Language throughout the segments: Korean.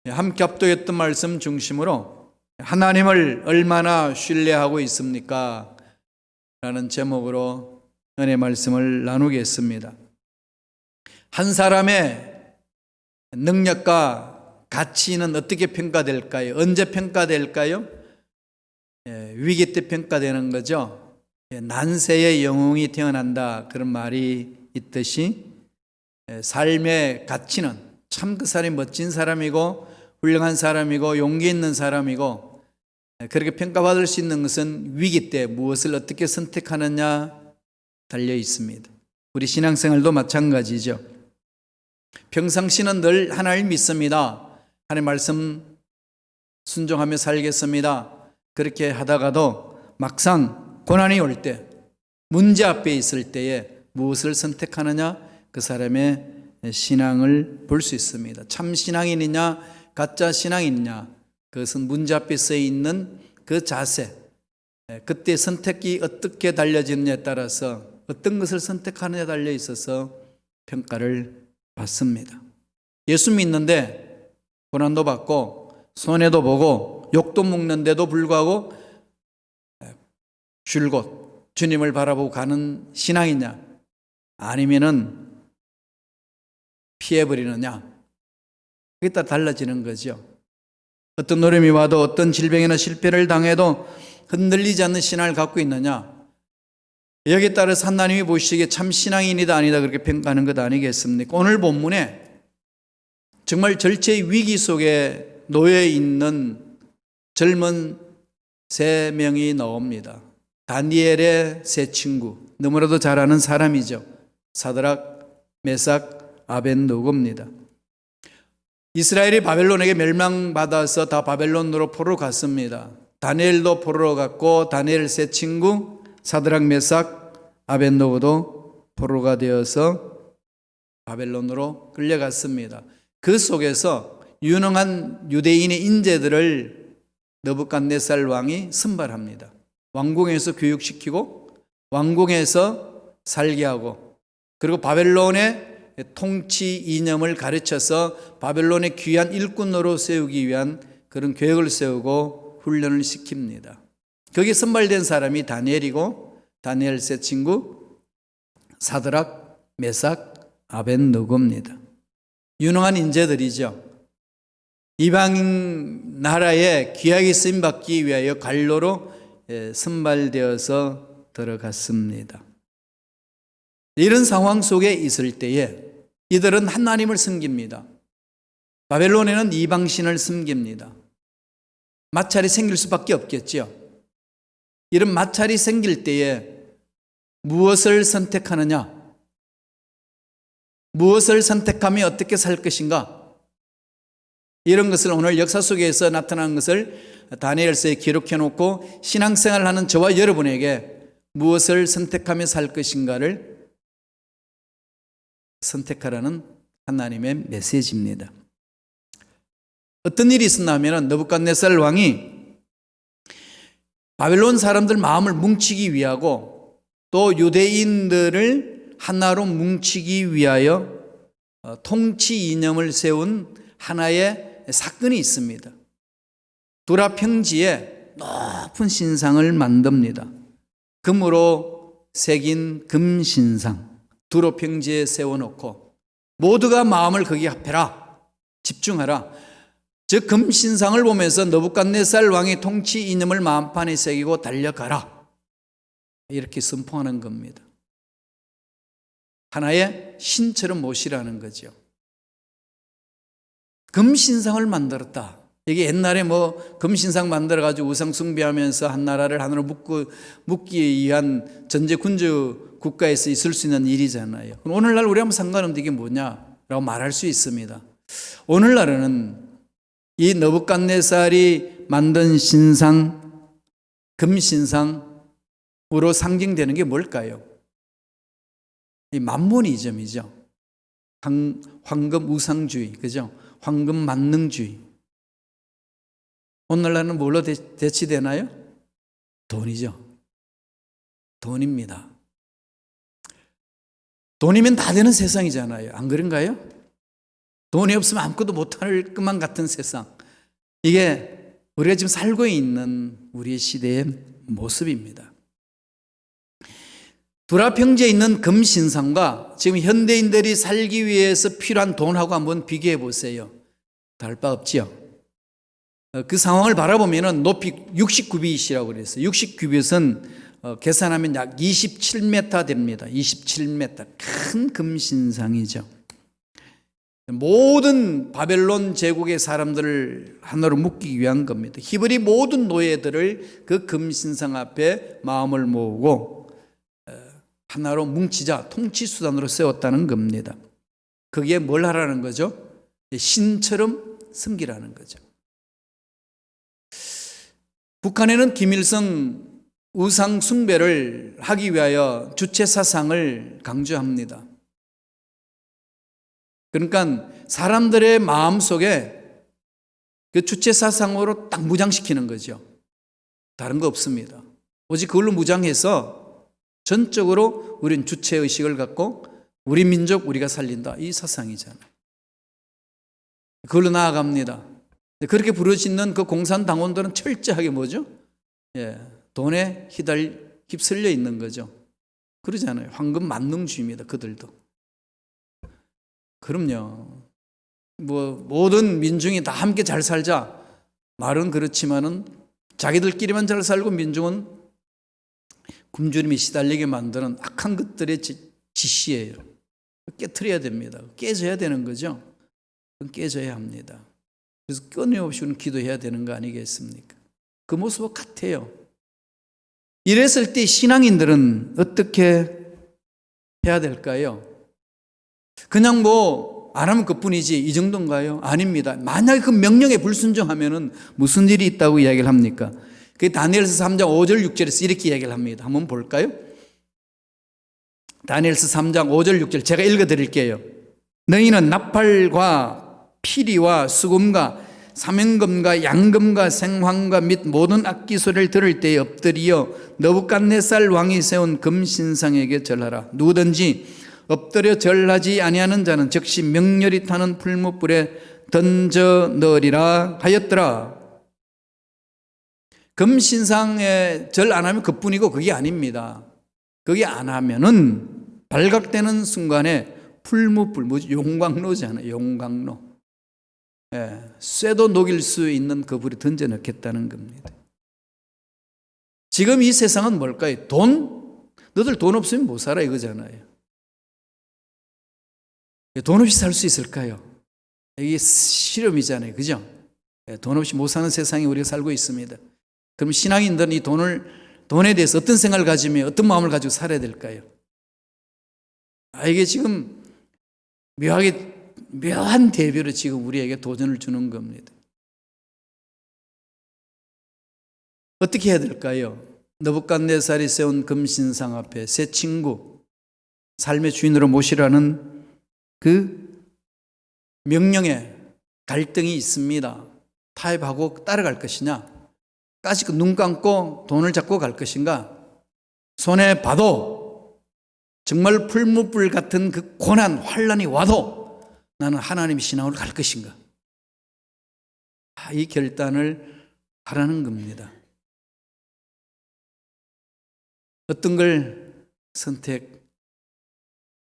함께 합독했던 말씀 중심으로 하나님을 얼마나 신뢰하고 있습니까? 라는 제목으로 은혜 말씀을 나누겠습니다. 한 사람의 능력과 가치는 어떻게 평가될까요? 언제 평가될까요? 위기 때 평가되는 거죠. 난세의 영웅이 태어난다, 그런 말이 있듯이 삶의 가치는 참 그 사람이 멋진 사람이고 훌륭한 사람이고 용기 있는 사람이고 그렇게 평가받을 수 있는 것은 위기 때 무엇을 어떻게 선택하느냐 달려 있습니다. 우리 신앙생활도 마찬가지죠. 평상시는 늘 하나님을 믿습니다. 하나님 말씀 순종하며 살겠습니다. 그렇게 하다가도 막상 고난이 올 때, 문제 앞에 있을 때에 무엇을 선택하느냐, 그 사람의 신앙을 볼 수 있습니다. 참 신앙인이냐 가짜 신앙인이냐, 그것은 문제 앞에 서 있는 그 자세, 그때 선택이 어떻게 달려지느냐에 따라서 어떤 것을 선택하느냐에 달려 있어서 평가를 받습니다. 예수 믿는데 고난도 받고 손해도 보고 욕도 먹는데도 불구하고 줄곧 주님을 바라보고 가는 신앙이냐, 아니면은 피해버리느냐, 그게 따라 달라지는 거죠. 어떤 어려움이 와도 어떤 질병이나 실패를 당해도 흔들리지 않는 신앙을 갖고 있느냐, 여기에 따라서 하나님이 보시기에 참 신앙인이다 아니다 그렇게 평가하는 것 아니겠습니까? 오늘 본문에 정말 절체의 위기 속에 놓여 있는 젊은 세 명이 나옵니다. 다니엘의 세 친구, 너무나도 잘 아는 사람이죠. 사드락, 메삭, 아벤노고입니다. 이스라엘이 바벨론에게 멸망받아서 다 바벨론으로 포로로 갔습니다. 다니엘도 포로로 갔고 다니엘 세 친구 사드락, 메삭, 아벤노고도 포로가 되어서 바벨론으로 끌려갔습니다. 그 속에서 유능한 유대인의 인재들을 느부갓네살 왕이 선발합니다. 왕궁에서 교육시키고 왕궁에서 살게 하고, 그리고 바벨론의 통치 이념을 가르쳐서 바벨론의 귀한 일꾼으로 세우기 위한 그런 계획을 세우고 훈련을 시킵니다. 거기에 선발된 사람이 다니엘이고 다니엘 세 친구 사드락, 메삭, 아벤느고입니다. 유능한 인재들이죠. 이방 나라에 귀하게 쓰임받기 위하여 갈로로 선발되어서 들어갔습니다. 이런 상황 속에 있을 때에 이들은 하나님을 섬깁니다. 바벨론에는 이방신을 섬깁니다. 마찰이 생길 수밖에 없겠죠. 이런 마찰이 생길 때에 무엇을 선택하느냐, 무엇을 선택하며 어떻게 살 것인가, 이런 것을 오늘 역사 속에서 나타난 것을 다니엘서에 기록해 놓고 신앙생활을 하는 저와 여러분에게 무엇을 선택하며 살 것인가를 선택하라는 하나님의 메시지입니다. 어떤 일이 있었냐면 느부갓네살 왕이 바벨론 사람들 마음을 뭉치기 위하고 또 유대인들을 하나로 뭉치기 위하여 통치 이념을 세운 하나의 사건이 있습니다. 두라 평지에 높은 신상을 만듭니다. 금으로 새긴 금신상, 두로 평지에 세워놓고 모두가 마음을 거기에 합해라, 집중하라. 즉 금신상을 보면서 느부갓네살 왕의 통치 이념을 마음판에 새기고 달려가라, 이렇게 선포하는 겁니다. 하나의 신처럼 모시라는 거죠. 금신상을 만들었다. 이게 옛날에 금신상 만들어가지고 우상 숭배하면서 한 나라를 하나로 묶기 위한 전제 군주 국가에서 있을 수 있는 일이잖아요. 오늘날 우리 한번 상관없는데 이게 뭐냐라고 말할 수 있습니다. 오늘날은 이 느부갓네살이 만든 신상, 금신상으로 상징되는 게 뭘까요? 이 만몬이즘이죠. 황금 우상주의, 그죠? 황금 만능주의. 오늘날은 뭘로 대치되나요? 돈이죠. 돈입니다. 돈이면 다 되는 세상이잖아요. 안 그런가요? 돈이 없으면 아무것도 못할 것만 같은 세상. 이게 우리가 지금 살고 있는 우리 시대의 모습입니다. 불화평지에 있는 금신상과 지금 현대인들이 살기 위해서 필요한 돈하고 한번 비교해 보세요. 다를 바 없지요. 그 상황을 바라보면 높이 69빗이라고 그랬어요. 69빗은 계산하면 약 27m 됩니다. 27m. 큰 금신상이죠. 모든 바벨론 제국의 사람들을 하나로 묶기 위한 겁니다. 히브리 모든 노예들을 그 금신상 앞에 마음을 모으고 하나로 뭉치자 통치 수단으로 세웠다는 겁니다. 그게 뭘 하라는 거죠? 신처럼 섬기라는 거죠. 북한에는 김일성 우상 숭배를 하기 위하여 주체 사상을 강조합니다. 그러니까 사람들의 마음속에 그 주체 사상으로 딱 무장시키는 거죠. 다른 거 없습니다. 오직 그걸로 무장해서 전적으로 우린 주체의식을 갖고 우리 민족 우리가 살린다, 이 사상이잖아요. 그걸로 나아갑니다. 그렇게 부르짖는 그 공산당원들은 철저하게 뭐죠? 돈에 휩쓸려 있는 거죠. 그러잖아요. 황금 만능주의입니다. 그들도. 그럼요. 모든 민중이 다 함께 잘 살자. 말은 그렇지만은 자기들끼리만 잘 살고 민중은 굶주림에 시달리게 만드는 악한 것들의 지시예요. 깨트려야 됩니다. 깨져야 되는 거죠. 깨져야 합니다. 그래서 끊임없이 우리는 기도해야 되는 거 아니겠습니까? 그 모습과 같아요. 이랬을 때 신앙인들은 어떻게 해야 될까요? 그냥 안 하면 그뿐이지 이 정도인가요? 아닙니다. 만약에 그 명령에 불순종하면은 무슨 일이 있다고 이야기를 합니까? 그게 다니엘서 3장 5절 6절에서 이렇게 이야기를 합니다. 한번 볼까요? 다니엘서 3장 5절 6절 제가 읽어드릴게요. 너희는 나팔과 피리와 수금과 사명금과 양금과 생황과 및 모든 악기 소리를 들을 때에 엎드리어 느부갓네살 왕이 세운 금신상에게 절하라. 누구든지 엎드려 절하지 아니하는 자는 즉시 명렬히 타는 풀무불에 던져 넣으리라 하였더라. 금신상에 절 안 하면 그뿐이고 그게 아닙니다. 그게 안 하면은 발각되는 순간에 풀무불, 용광로잖아요. 용광로. 쇠도 녹일 수 있는 그 불에 던져 넣겠다는 겁니다. 지금 이 세상은 뭘까요? 돈? 너들 돈 없으면 못 살아 이거잖아요. 돈 없이 살 수 있을까요? 이게 실험이잖아요. 그죠? 돈 없이 못 사는 세상에 우리가 살고 있습니다. 그럼 신앙인들은 이 돈에 대해서 어떤 생각을 가지며 어떤 마음을 가지고 살아야 될까요? 이게 지금 묘한 대비로 지금 우리에게 도전을 주는 겁니다. 어떻게 해야 될까요? 느부갓네살이 세운 금신상 앞에 새 친구, 삶의 주인으로 모시라는 그 명령에 갈등이 있습니다. 타협하고 따라갈 것이냐, 까짓 눈 감고 돈을 잡고 갈 것인가, 손에 봐도 정말 풀무불 같은 그 고난, 환난이 와도 나는 하나님의 신앙으로 갈 것인가, 이 결단을 하라는 겁니다. 어떤 걸 선택해야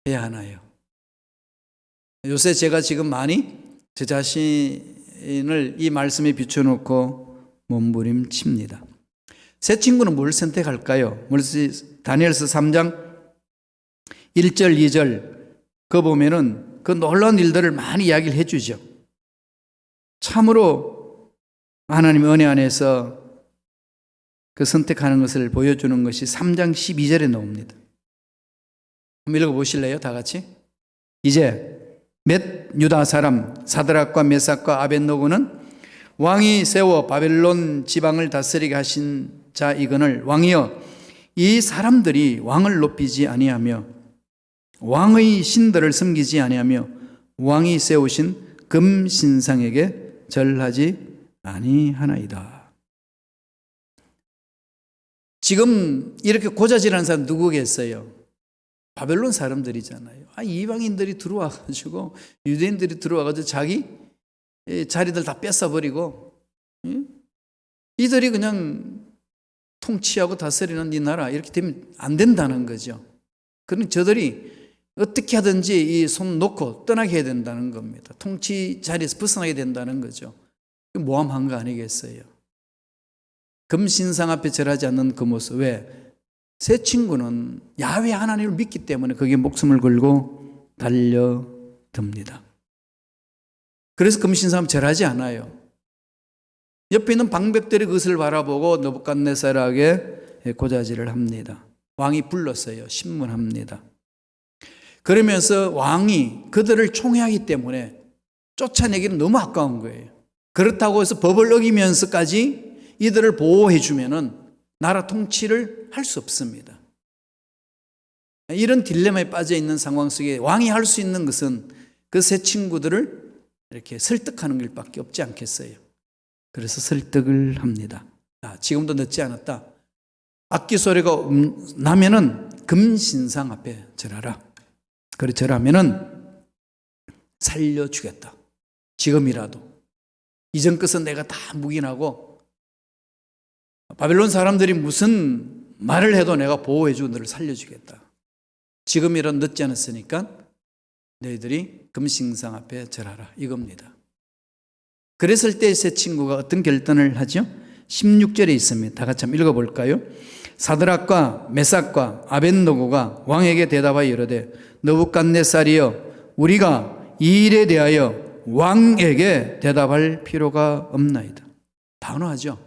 하나요? 요새 제가 지금 많이 제 자신을 이 말씀에 비춰놓고 몸부림칩니다. 새 친구는 뭘 선택할까요? 다니엘서 3장 1절 2절 그거 보면은 그 놀라운 일들을 많이 이야기를 해주죠. 참으로 하나님의 은혜 안에서 그 선택하는 것을 보여주는 것이 3장 12절에 나옵니다. 한번 읽어보실래요? 다 같이. 이제 몇 유다 사람 사드락과 메삭과 아벳노고는 왕이 세워 바벨론 지방을 다스리게 하신 자 이거늘 왕이여, 이 사람들이 왕을 높이지 아니하며 왕의 신들을 섬기지 아니하며 왕이 세우신 금신상에게 절하지 아니하나이다. 지금 이렇게 고자질하는 사람 누구겠어요? 바벨론 사람들이잖아요. 이방인들이 들어와가지고 유대인들이 들어와가지고 자기 자리들 다 뺏어버리고 이들이 그냥 통치하고 다스리는 이 나라 이렇게 되면 안 된다는 거죠. 그러니 저들이 어떻게 하든지 이 손 놓고 떠나게 해야 된다는 겁니다. 통치 자리에서 벗어나게 된다는 거죠. 모함한 거 아니겠어요? 금신상 앞에 절하지 않는 그 모습. 왜? 새 친구는 야훼 하나님을 믿기 때문에 거기에 목숨을 걸고 달려듭니다. 그래서 금신상 앞에 절하지 않아요. 옆에 있는 방백들이 그것을 바라보고 느부갓네살에게 고자질을 합니다. 왕이 불렀어요. 신문합니다. 그러면서 왕이 그들을 총애하기 때문에 쫓아내기는 너무 아까운 거예요. 그렇다고 해서 법을 어기면서까지 이들을 보호해 주면은 나라 통치를 할 수 없습니다. 이런 딜레마에 빠져 있는 상황 속에 왕이 할 수 있는 것은 그 세 친구들을 이렇게 설득하는 것밖에 없지 않겠어요. 그래서 설득을 합니다. 지금도 늦지 않았다. 악기 소리가 나면은 금신상 앞에 절하라. 그래 절하면은 살려주겠다. 지금이라도. 이전 것은 내가 다 묵인하고 바벨론 사람들이 무슨 말을 해도 내가 보호해주고 너를 살려주겠다. 지금이라도 늦지 않았으니까 너희들이 금신상 앞에 절하라. 이겁니다. 그랬을 때 세 친구가 어떤 결단을 하죠? 16절에 있습니다. 다 같이 한번 읽어볼까요? 사드락과 메삭과 아벳노고가 왕에게 대답하여 이르되 느부갓네살이여 우리가 이 일에 대하여 왕에게 대답할 필요가 없나이다. 단호하죠.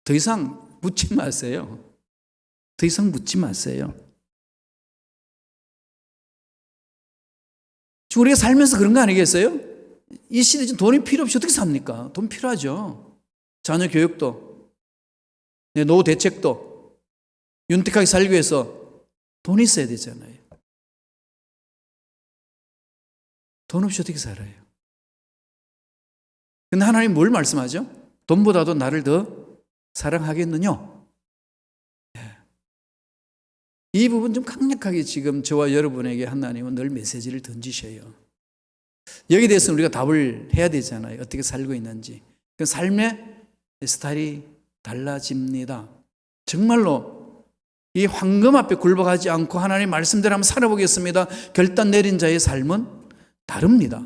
더 이상 묻지 마세요. 더 이상 묻지 마세요. 우리가 살면서 그런 거 아니겠어요? 이 시대에 돈이 필요 없이 어떻게 삽니까? 돈 필요하죠. 자녀 교육도, 노후 대책도, 윤택하게 살기 위해서 돈이 있어야 되잖아요. 돈 없이 어떻게 살아요? 근데 하나님 뭘 말씀하죠? 돈보다도 나를 더 사랑하겠느냐? 이 부분 좀 강력하게 지금 저와 여러분에게 하나님은 늘 메시지를 던지셔요. 여기에 대해서는 우리가 답을 해야 되잖아요. 어떻게 살고 있는지. 그 삶의 스타일이 달라집니다. 정말로 이 황금 앞에 굴복하지 않고 하나님 말씀대로 한번 살아보겠습니다. 결단 내린 자의 삶은 다릅니다.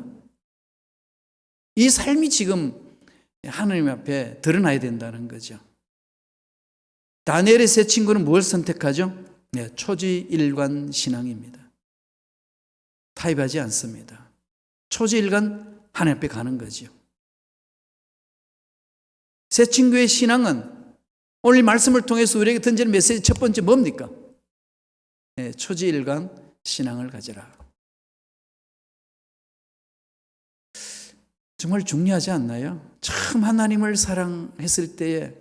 이 삶이 지금 하나님 앞에 드러나야 된다는 거죠. 다니엘의 세 친구는 무엇을 선택하죠? 초지일관 신앙입니다. 타협하지 않습니다. 초지일관 하나님 앞에 가는 거죠. 세 친구의 신앙은 오늘 말씀을 통해서 우리에게 던지는 메시지 첫 번째 뭡니까? 초지일관 신앙을 가져라. 정말 중요하지 않나요? 처음 하나님을 사랑했을 때에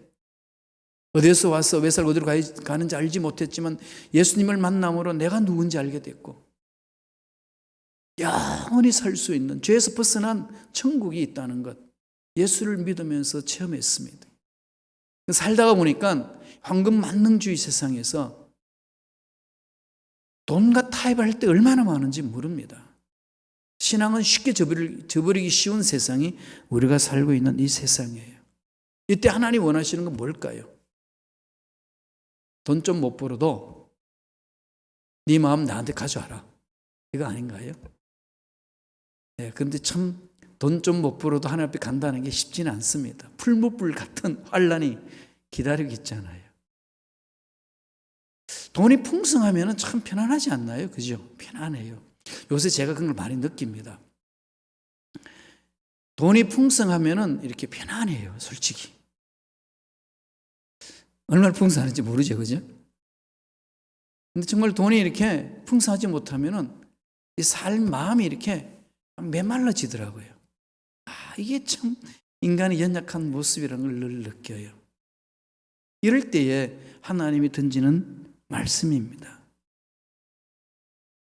어디에서 와서 왜 살고 어디로 가는지 알지 못했지만 예수님을 만남으로 내가 누군지 알게 됐고 영원히 살 수 있는 죄에서 벗어난 천국이 있다는 것 예수를 믿으면서 체험했습니다. 살다가 보니까 황금 만능주의 세상에서 돈과 타협할 때 얼마나 많은지 모릅니다. 신앙은 쉽게 저버리기 쉬운 세상이 우리가 살고 있는 이 세상이에요. 이때 하나님 원하시는 건 뭘까요? 돈 좀 못 벌어도 네 마음 나한테 가져와라. 이거 아닌가요? 그런데 참 돈 좀 못 벌어도 하나님 앞에 간다는 게 쉽지는 않습니다. 풀무불 같은 환란이 기다리고 있잖아요. 돈이 풍성하면 참 편안하지 않나요? 그죠? 편안해요. 요새 제가 그런 걸 많이 느낍니다. 돈이 풍성하면 이렇게 편안해요. 솔직히. 얼마나 풍성한지 모르죠. 그죠? 근데 정말 돈이 이렇게 풍성하지 못하면 이 마음이 이렇게 메말라지더라고요. 이게 참 인간의 연약한 모습이라는 걸 늘 느껴요. 이럴 때에 하나님이 던지는 말씀입니다.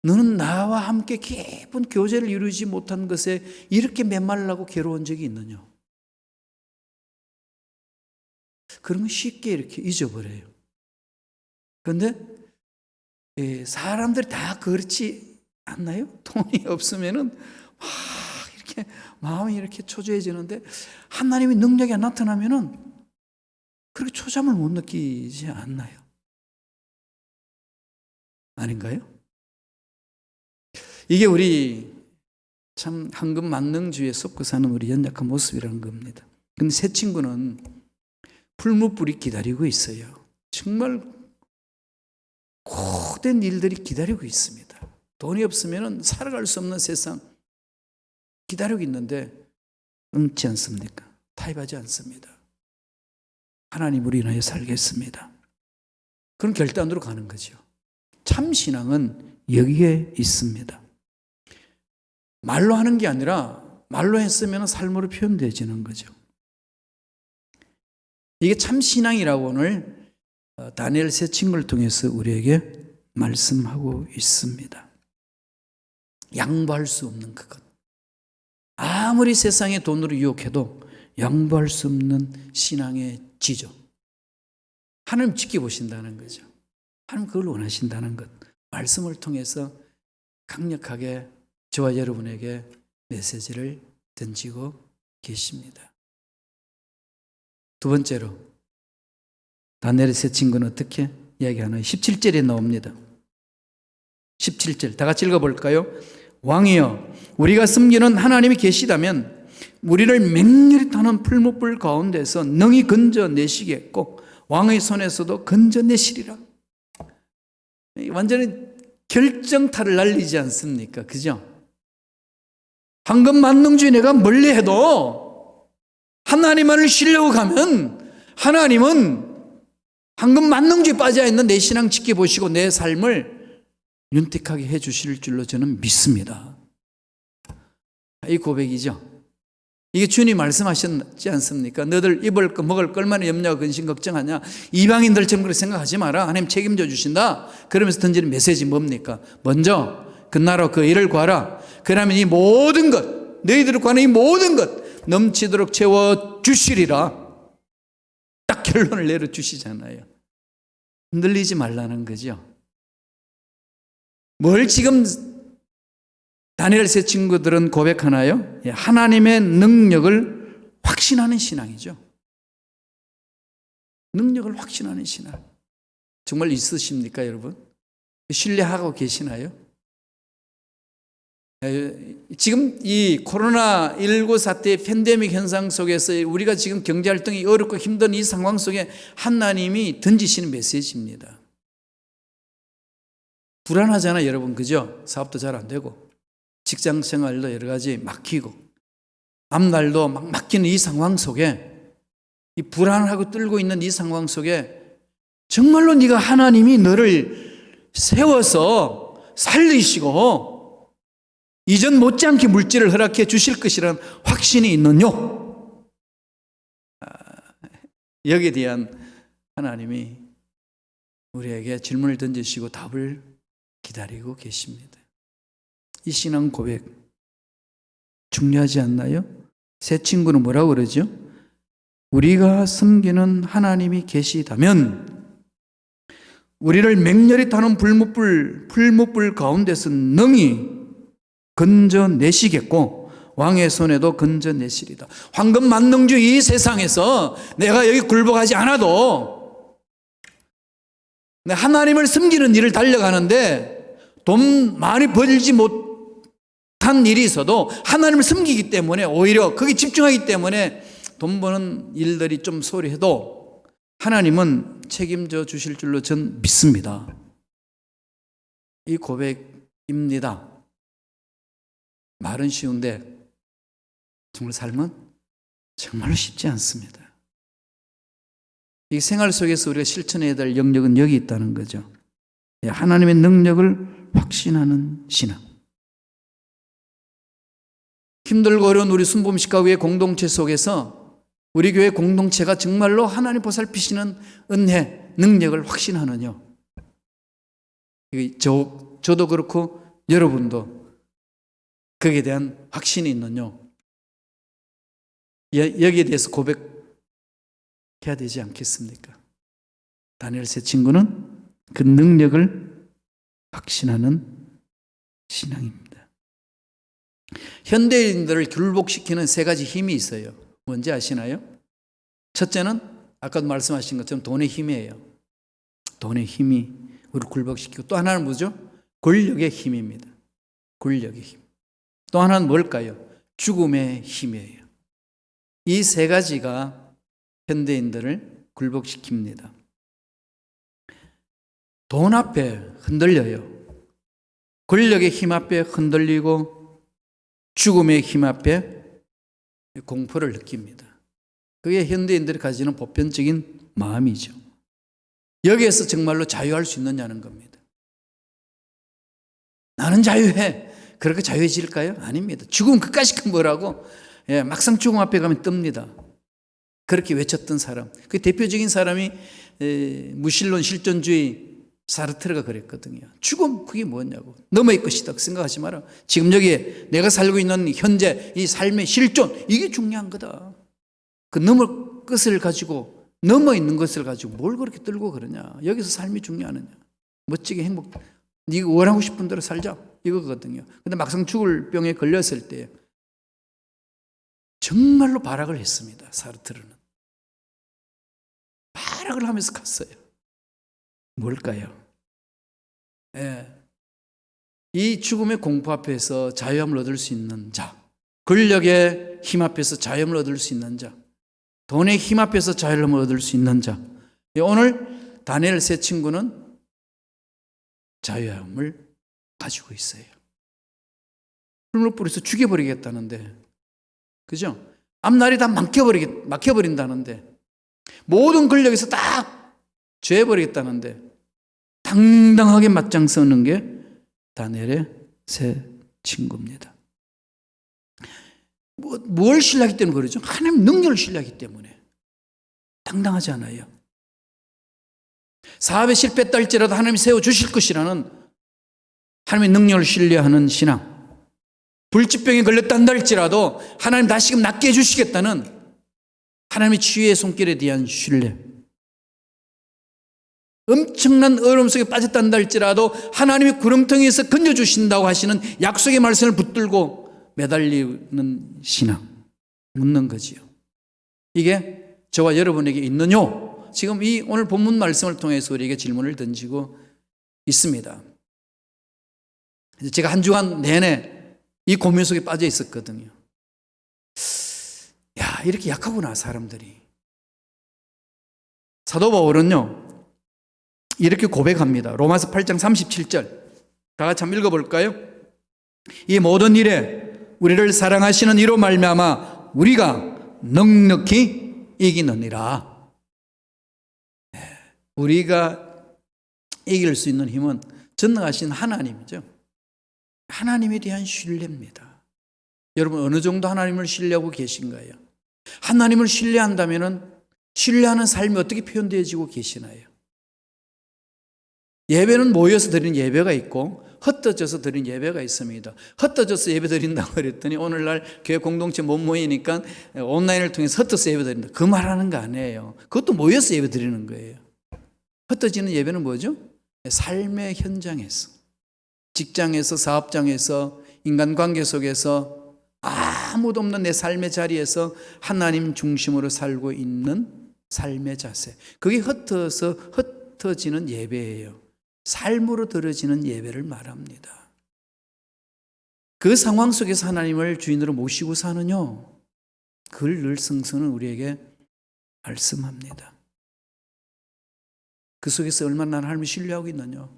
너는 나와 함께 깊은 교제를 이루지 못한 것에 이렇게 메말라고 괴로운 적이 있느냐? 그런 건 쉽게 이렇게 잊어버려요. 그런데 사람들이 다 그렇지 않나요? 돈이 없으면은 막 이렇게 마음이 이렇게 초조해지는데 하나님의 능력이 나타나면은 그렇게 초잠을 못 느끼지 않나요? 아닌가요? 이게 우리 참 황금 만능주의에 속고 사는 우리 연약한 모습이라는 겁니다. 근데 새 친구는 풀무불이 기다리고 있어요. 정말 고된 일들이 기다리고 있습니다. 돈이 없으면 살아갈 수 없는 세상 기다리고 있는데 응치 않습니까? 타협하지 않습니다. 하나님으로 인하여 살겠습니다. 그런 결단으로 가는 거죠. 참 신앙은 여기에 있습니다. 말로 하는 게 아니라 말로 했으면 삶으로 표현되어지는 거죠. 이게 참 신앙이라고 오늘 다니엘 새 친구를 통해서 우리에게 말씀하고 있습니다. 양보할 수 없는 그것. 아무리 세상의 돈으로 유혹해도 양보할 수 없는 신앙의 지조. 하나님 지켜보신다는 거죠. 하나님 그걸 원하신다는 것. 말씀을 통해서 강력하게 저와 여러분에게 메시지를 던지고 계십니다. 두 번째로 다니엘의 새 친구는 어떻게 이야기하나요? 17절에 나옵니다. 17절 다 같이 읽어볼까요? 왕이여 우리가 섬기는 하나님이 계시다면 우리를 맹렬히 타는 풀무불 가운데서 능히 건져내시겠고 왕의 손에서도 건져내시리라. 완전히 결정타를 날리지 않습니까? 그죠? 황금 만능주의 내가 멀리 해도 하나님만을 신뢰하고 가면 하나님은 황금 만능주의에 빠져있는 내 신앙 지켜보시고 내 삶을 윤택하게 해주실 줄로 저는 믿습니다. 이 고백이죠. 이게 주님 말씀하셨지 않습니까? 너들 입을 거 먹을 거 얼마나 염려하고 근심 걱정하냐. 이방인들처럼 그렇게 생각하지 마라. 하나님 책임져 주신다. 그러면서 던지는 메시지 뭡니까? 먼저 그 나라 그 일을 구하라. 그러면 이 모든 것 너희들을 구하는 이 모든 것 넘치도록 채워주시리라. 딱 결론을 내려주시잖아요. 흔들리지 말라는 거죠. 뭘 지금 다니엘 새 친구들은 고백하나요? 하나님의 능력을 확신하는 신앙이죠. 능력을 확신하는 신앙. 정말 있으십니까, 여러분? 신뢰하고 계시나요? 지금 이 코로나19 사태의 팬데믹 현상 속에서 우리가 지금 경제활동이 어렵고 힘든 이 상황 속에 하나님이 던지시는 메시지입니다. 불안하잖아요, 여러분. 그죠? 사업도 잘 안 되고 직장 생활도 여러 가지 막히고 앞날도 막 막히는 이 상황 속에 이 불안하고 떨고 있는 이 상황 속에 정말로 네가 하나님이 너를 세워서 살리시고 이전 못지않게 물질을 허락해 주실 것이라는 확신이 있느뇨? 여기에 대한 하나님이 우리에게 질문을 던지시고 답을 기다리고 계십니다. 이 신앙 고백 중요하지 않나요? 새 친구는 뭐라고 그러죠? 우리가 섬기는 하나님이 계시다면 우리를 맹렬히 타는 풀무불 가운데서 능히 건져내시겠고 왕의 손에도 건져내시리다. 황금 만능주의 이 세상에서 내가 여기 굴복하지 않아도 하나님을 섬기는 일을 달려가는데 돈 많이 벌지 못한 일이 있어도 하나님을 섬기기 때문에 오히려 거기 집중하기 때문에 돈 버는 일들이 좀 소리해도 하나님은 책임져 주실 줄로 전 믿습니다. 이 고백입니다. 말은 쉬운데 정말 삶은 정말로 쉽지 않습니다. 이 생활 속에서 우리가 실천해야 될 영역은 여기 있다는 거죠. 하나님의 능력을 확신하는 신앙. 힘들고 어려운 우리 순복음식가교회 공동체 속에서 우리 교회 공동체가 정말로 하나님 보살피시는 은혜, 능력을 확신하느냐. 저도 그렇고 여러분도 거기에 대한 확신이 있느냐. 여기에 대해서 고백해야 되지 않겠습니까? 다니엘 새 친구는 그 능력을 확신하는 신앙입니다. 현대인들을 굴복시키는 세 가지 힘이 있어요. 뭔지 아시나요? 첫째는 아까도 말씀하신 것처럼 돈의 힘이에요. 돈의 힘이 우리를 굴복시키고, 또 하나는 뭐죠? 권력의 힘입니다. 권력의 힘. 또 하나는 뭘까요? 죽음의 힘이에요. 이 세 가지가 현대인들을 굴복시킵니다. 돈 앞에 흔들려요. 권력의 힘 앞에 흔들리고 죽음의 힘 앞에 공포를 느낍니다. 그게 현대인들이 가지는 보편적인 마음이죠. 여기에서 정말로 자유할 수 있느냐는 겁니다. 나는 자유해. 그렇게 자유해질까요? 아닙니다. 죽음 그까짓 뭐라고? 막상 죽음 앞에 가면 뜹니다. 그렇게 외쳤던 사람. 그 대표적인 사람이 무신론 실존주의 사르트르가 그랬거든요. 죽음 그게 뭐냐고. 넘어의 것이다 생각하지 마라. 지금 여기에 내가 살고 있는 현재 이 삶의 실존, 이게 중요한 거다. 그 넘을 것을 가지고, 넘어 있는 것을 가지고 뭘 그렇게 떨고 그러냐. 여기서 삶이 중요하느냐. 멋지게 행복, 네가 원하고 싶은 대로 살자, 이거거든요. 근데 막상 죽을 병에 걸렸을 때 정말로 발악을 했습니다. 사르트르는 발악을 하면서 갔어요. 뭘까요? 이 죽음의 공포 앞에서 자유함을 얻을 수 있는 자, 권력의 힘 앞에서 자유함을 얻을 수 있는 자, 돈의 힘 앞에서 자유함을 얻을 수 있는 자. 오늘 다니엘 세 친구는 자유함을 가지고 있어요. 풀무불에서 죽여버리겠다는데, 그죠? 앞날이 다 막혀버린다는데, 모든 권력에서 다 죄버리겠다는데 당당하게 맞짱 서는 게 다니엘의 세 친구입니다. 뭘 신뢰하기 때문에 그러죠? 하나님 능력을 신뢰하기 때문에 당당하지 않아요. 사업에 실패했다 할지라도 하나님이 세워주실 것이라는 하나님의 능력을 신뢰하는 신앙. 불치병에 걸렸다 한다 할지라도 하나님 다시금 낫게 해주시겠다는 하나님의 치유의 손길에 대한 신뢰. 엄청난 어려움 속에 빠졌다 한다 할지라도 하나님이 구렁텅이에서 건져주신다고 하시는 약속의 말씀을 붙들고 매달리는 신앙. 묻는 거지요. 이게 저와 여러분에게 있느뇨? 지금 이 오늘 본문 말씀을 통해서 우리에게 질문을 던지고 있습니다. 제가 한 주간 내내 이 고민 속에 빠져 있었거든요. 야, 이렇게 약하구나, 사람들이. 사도 바울은요, 이렇게 고백합니다. 로마서 8장 37절. 다 같이 한번 읽어볼까요? 이 모든 일에 우리를 사랑하시는 이로 말미암아 우리가 넉넉히 이기느니라. 우리가 이길 수 있는 힘은 전능하신 하나님이죠. 하나님에 대한 신뢰입니다. 여러분, 어느 정도 하나님을 신뢰하고 계신가요? 하나님을 신뢰한다면 신뢰하는 삶이 어떻게 표현되어지고 계시나요? 예배는 모여서 드리는 예배가 있고 흩어져서 드리는 예배가 있습니다. 흩어져서 예배 드린다고 그랬더니 오늘날 교회 공동체 못 모이니까 온라인을 통해서 흩어져서 예배 드린다. 그 말하는 거 아니에요. 그것도 모여서 예배 드리는 거예요. 흩어지는 예배는 뭐죠? 삶의 현장에서, 직장에서, 사업장에서, 인간관계 속에서 아무도 없는 내 삶의 자리에서 하나님 중심으로 살고 있는 삶의 자세. 그게 흩어지는 예배예요. 삶으로 들어지는 예배를 말합니다. 그 상황 속에서 하나님을 주인으로 모시고 사느냐? 그걸 늘 성서는 우리에게 말씀합니다. 그 속에서 얼마나 나는 하나님을 신뢰하고 있느냐?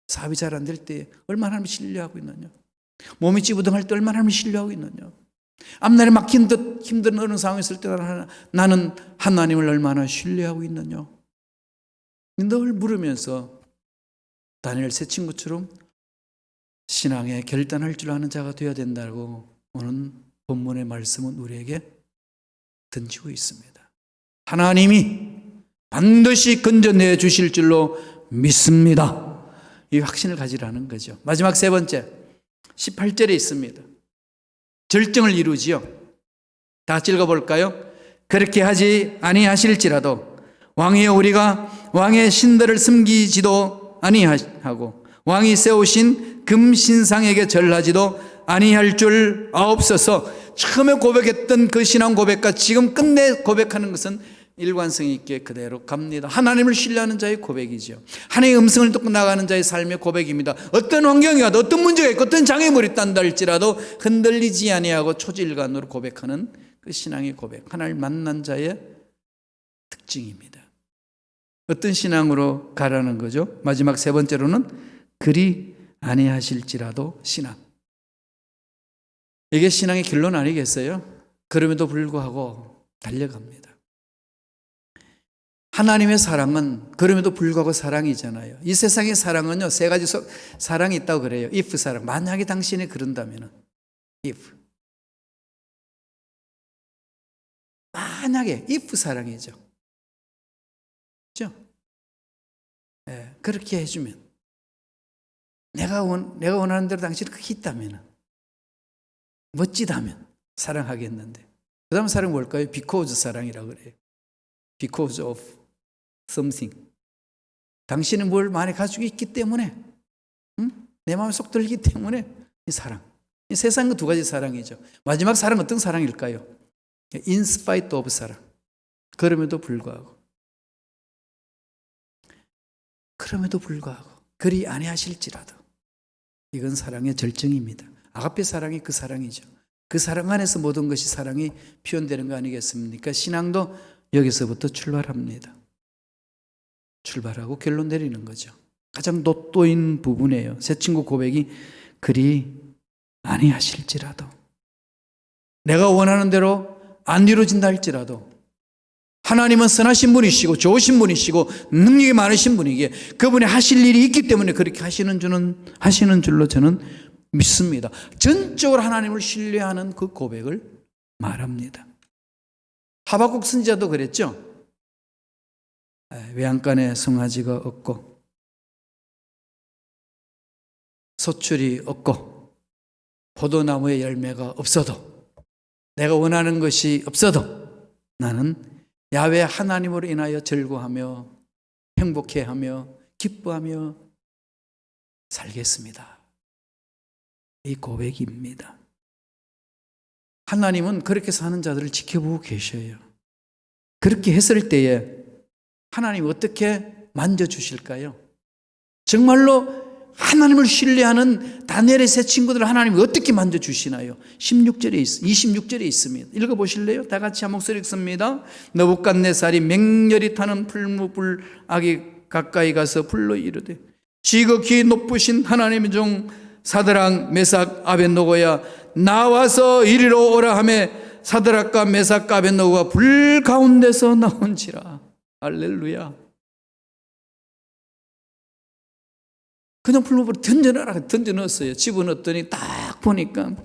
사업이 잘 안 될 때 얼마나 하나님을 신뢰하고 있느냐? 몸이 찌부둥할 때 얼마나 하나님을 신뢰하고 있느냐? 앞날에 막힌 듯 힘든 어느 상황에 있을 때 나는 하나님을 얼마나 신뢰하고 있느냐? 늘 물으면서 다니엘 세 친구처럼 신앙에 결단할 줄 아는 자가 되어야 된다고 오늘 본문의 말씀은 우리에게 던지고 있습니다. 하나님이 반드시 건져내 주실 줄로 믿습니다. 이 확신을 가지라는 거죠. 마지막 세 번째, 18절에 있습니다. 절정을 이루지요. 다 같이 읽어볼까요? 그렇게 하지 아니하실지라도 왕이여 우리가 왕의 신들을 섬기지도 아니하고 왕이 세우신 금신상에게 절하지도 아니할 줄 아옵소서. 처음에 고백했던 그 신앙 고백과 지금 끝내 고백하는 것은 일관성 있게 그대로 갑니다. 하나님을 신뢰하는 자의 고백이죠. 하나님의 음성을 듣고 나가는 자의 삶의 고백입니다. 어떤 환경이 와도 어떤 문제가 있고 어떤 장애물이 있단다 할지라도 흔들리지 아니하고 초질간으로 고백하는 그 신앙의 고백, 하나님을 만난 자의 특징입니다. 어떤 신앙으로 가라는 거죠? 마지막 세 번째로는 그리 아니하실지라도 신앙. 이게 신앙의 결론 아니겠어요? 그럼에도 불구하고 달려갑니다. 하나님의 사랑은 그럼에도 불구하고 사랑이잖아요. 이 세상의 사랑은요, 세 가지 사랑이 있다고 그래요. if 사랑. 만약에 당신이 그런다면은, if. 만약에 if 사랑이죠. 그렇죠? 네, 그렇게 해주면 내가 원하는 대로 당신이 그게 있다면, 멋지다면 사랑하겠는데, 그 다음 사랑 뭘까요? because 사랑이라고 그래요. because of something. 당신은 뭘 많이 가지고 있기 때문에, 내 마음에 쏙 들기 때문에 이 사랑. 이 세상 그 두 가지 사랑이죠. 마지막 사랑 어떤 사랑일까요? in spite of 사랑. 그럼에도 불구하고 그리 아니하실지라도, 이건 사랑의 절정입니다. 아가페 사랑이 그 사랑이죠. 그 사랑 안에서 모든 것이 사랑이 표현되는 거 아니겠습니까? 신앙도 여기서부터 출발합니다. 출발하고 결론 내리는 거죠. 가장 돋보인 부분이에요. 새 친구 고백이 그리 아니하실지라도, 내가 원하는 대로 안 이루어진다 할지라도 하나님은 선하신 분이시고 좋으신 분이시고 능력이 많으신 분이기에 그분이 하실 일이 있기 때문에 그렇게 하시는 줄로 저는 믿습니다. 전적으로 하나님을 신뢰하는 그 고백을 말합니다. 하박국 선지자도 그랬죠. 외양간에 송아지가 없고 소출이 없고 포도나무에 열매가 없어도, 내가 원하는 것이 없어도 나는 야훼 하나님으로 인하여 즐거워하며 행복해하며 기뻐하며 살겠습니다. 이 고백입니다. 하나님은 그렇게 사는 자들을 지켜보고 계셔요. 그렇게 했을 때에 하나님 어떻게 만져주실까요? 정말로 하나님을 신뢰하는 다니엘의 세 친구들을 하나님이 어떻게 만져주시나요? 26절에 있습니다. 읽어보실래요? 다 같이 한 목소리 읽습니다. 느부갓네살이 맹렬히 타는 풀무불악이 가까이 가서 불러 이르되, 지극히 높으신 하나님의 종 사드락 메삭 아벳노고야, 나와서 이리로 오라 하매 사드락과 메삭과 아벳노고가 불 가운데서 나온지라. 할렐루야. 그냥 풀무불에 던져넣었어요. 집어넣었더니 딱 보니까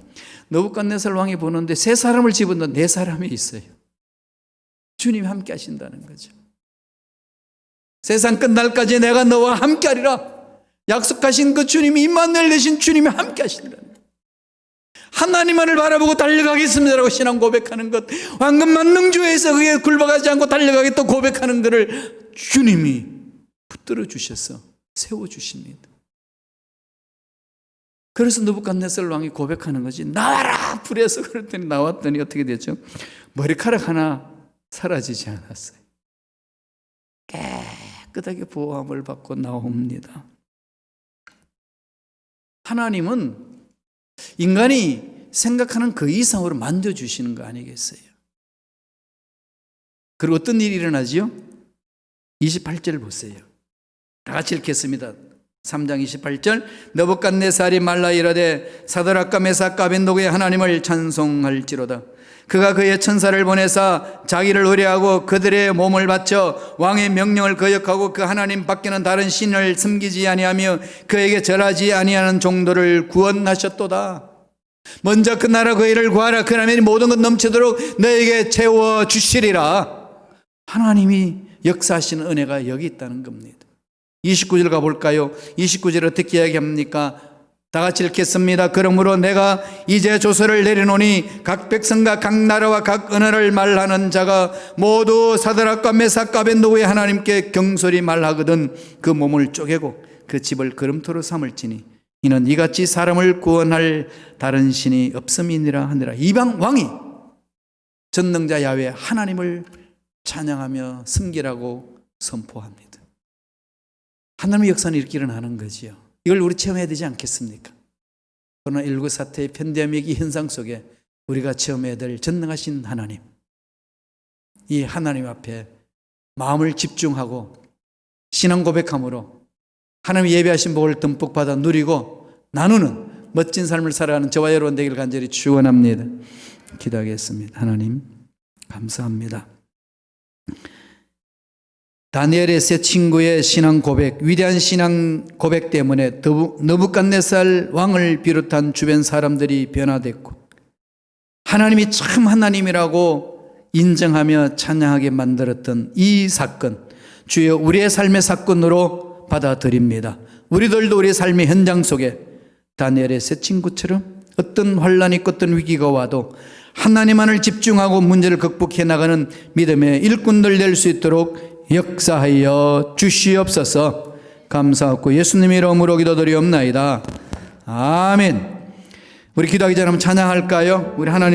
느부갓네살 왕이 보는데 세 사람을 집어넣은 네 사람이 있어요. 주님이 함께 하신다는 거죠. 세상 끝날까지 내가 너와 함께 하리라 약속하신 그 주님이, 임마누엘 되신 주님이 함께 하신다는 거예요. 하나님만을 바라보고 달려가겠습니다라고 신앙 고백하는 것, 황금 만능주에서 그게 굴복하지 않고 달려가겠다 고백하는 것을 주님이 붙들어 주셔서 세워주십니다. 그래서 느부갓네살 왕이 고백하는 거지. 나와라! 불에서. 그랬더니 나왔더니 어떻게 됐죠? 머리카락 하나 사라지지 않았어요. 깨끗하게 보호함을 받고 나옵니다. 하나님은 인간이 생각하는 그 이상으로 만져주시는 거 아니겠어요? 그리고 어떤 일이 일어나지요? 28절 보세요. 다 같이 읽겠습니다. 3장 28절. 느부갓네살이 말라 이르되 사드락과 메삭과 아벳노고의 하나님을 찬송할지로다. 그가 그의 천사를 보내사 자기를 의뢰하고 그들의 몸을 바쳐 왕의 명령을 거역하고 그 하나님 밖에는 다른 신을 섬기지 아니하며 그에게 절하지 아니하는 종들을 구원하셨도다. 먼저 그 나라 그 일을 구하라. 그러면 모든 것 넘치도록 너에게 채워주시리라. 하나님이 역사하시는 은혜가 여기 있다는 겁니다. 29절 가볼까요? 29절 어떻게 이야기합니까? 다 같이 읽겠습니다. 그러므로 내가 이제 조서를 내려놓으니 각 백성과 각 나라와 각 언어를 말하는 자가 모두 사드락과 메삭과 아벳노고의 하나님께 경솔히 말하거든 그 몸을 쪼개고 그 집을 걸음토로 삼을지니 이는 이같이 사람을 구원할 다른 신이 없음이니라 하니라. 이방 왕이 전능자 야훼 하나님을 찬양하며 섬기라고 선포합니다. 하나님의 역사는 이렇게 일어나는 거지요. 이걸 우리 체험해야 되지 않겠습니까? 코로나19 사태의 팬데믹 현상 속에 우리가 체험해야 될 전능하신 하나님, 이 하나님 앞에 마음을 집중하고 신앙 고백함으로 하나님 예배하신 복을 듬뿍 받아 누리고 나누는 멋진 삶을 살아가는 저와 여러분 되기를 간절히 축원합니다. 기도하겠습니다. 하나님 감사합니다. 다니엘의 세 친구의 신앙 고백, 위대한 신앙 고백 때문에 느부갓네살 왕을 비롯한 주변 사람들이 변화됐고 하나님이 참 하나님이라고 인정하며 찬양하게 만들었던 이 사건, 주여 우리의 삶의 사건으로 받아들입니다. 우리들도 우리의 삶의 현장 속에 다니엘의 세 친구처럼 어떤 환난이 있고 어떤 위기가 와도 하나님만을 집중하고 문제를 극복해 나가는 믿음의 일꾼들 될 수 있도록 역사하여 주시옵소서. 감사하고 예수님의 이름으로 기도드리옵나이다. 아멘. 우리 기도하기 전에 한번 찬양할까요? 우리 하나님